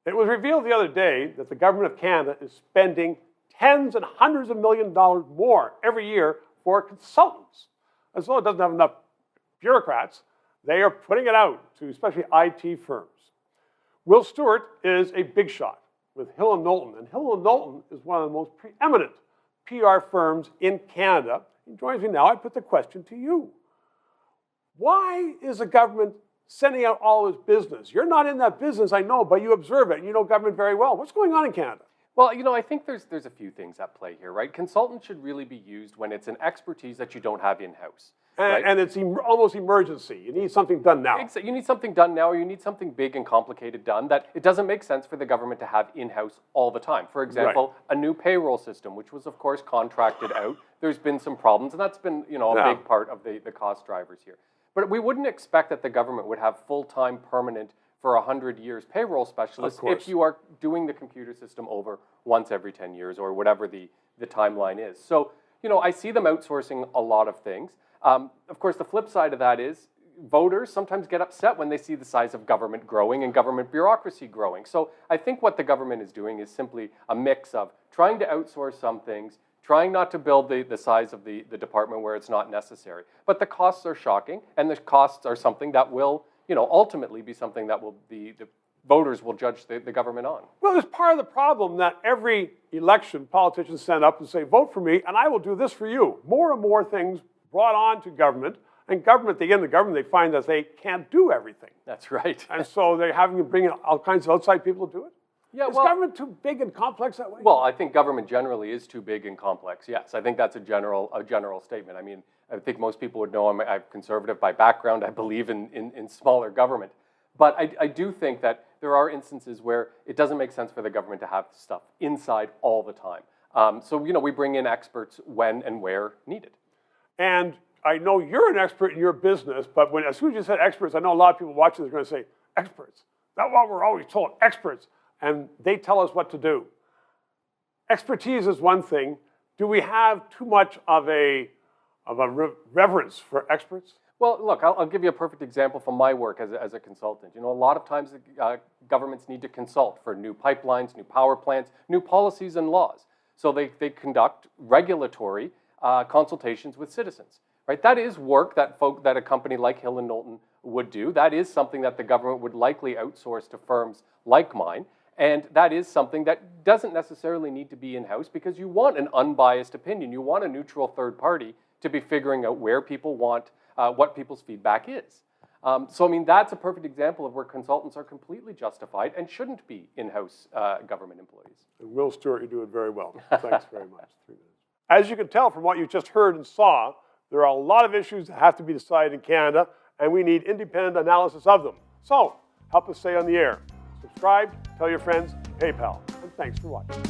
It was revealed the other day that the government of Canada is spending tens and hundreds of millions of dollars more every year for consultants. As though it doesn't have enough bureaucrats, they are putting it out to especially IT firms. Will Stewart is a big shot with Hill and Knowlton, and Hill and Knowlton is one of the most preeminent PR firms in Canada. He joins me now. I put the question to you. Why is the government sending out all this business? You're not in that business, I know, but you observe it, and you know government very well. What's going on in Canada? Well, I think there's a few things at play here, right? Consultants should really be used when it's an expertise that you don't have in-house. Right? And it's almost emergency. You need something done now. You need something done now, or you need something big and complicated done that it doesn't make sense for the government to have in-house all the time. For example, a new payroll system, which was, of course, contracted out. There's been some problems, and that's been a big part of the cost drivers here. But we wouldn't expect that the government would have full-time, permanent, for 100 years payroll specialists if you are doing the computer system over once every 10 years or whatever the timeline is. So, I see them outsourcing a lot of things. Of course, the flip side of that is voters sometimes get upset when they see the size of government growing and government bureaucracy growing. So I think what the government is doing is simply a mix of trying to outsource some things, trying not to build the size of the department where it's not necessary. But the costs are shocking, and the costs are something that will ultimately be something that will the voters will judge the government on. Well, it's part of the problem that every election politicians stand up and say, vote for me, and I will do this for you. More and more things brought on to government, and government, they get in the government, they find that they can't do everything. That's right. And so they're having to bring in all kinds of outside people to do it. Yeah, is government too big and complex that way? Well, I think government generally is too big and complex, yes. I think that's a general statement. I mean, I think most people would know I'm conservative by background. I believe in smaller government. But I do think that there are instances where it doesn't make sense for the government to have stuff inside all the time. So, we bring in experts when and where needed. And I know you're an expert in your business, but as soon as you said experts, I know a lot of people watching this are going to say, experts. That's what we're always told, experts. And they tell us what to do. Expertise is one thing. Do we have too much of a reverence for experts? Well, look, I'll give you a perfect example from my work as a consultant. A lot of times governments need to consult for new pipelines, new power plants, new policies and laws. So they conduct regulatory consultations with citizens, right? That is work that a company like Hill and Knowlton would do. That is something that the government would likely outsource to firms like mine. And that is something that doesn't necessarily need to be in-house because you want an unbiased opinion. You want a neutral third party to be figuring out where people want, what people's feedback is. So, I mean, that's a perfect example of where consultants are completely justified and shouldn't be in-house government employees. And Will Stewart, you do it very well. Thanks very much. 3 minutes. As you can tell from what you just heard and saw, there are a lot of issues that have to be decided in Canada, and we need independent analysis of them. So, help us stay on the air. Subscribe, tell your friends, PayPal, and thanks for watching.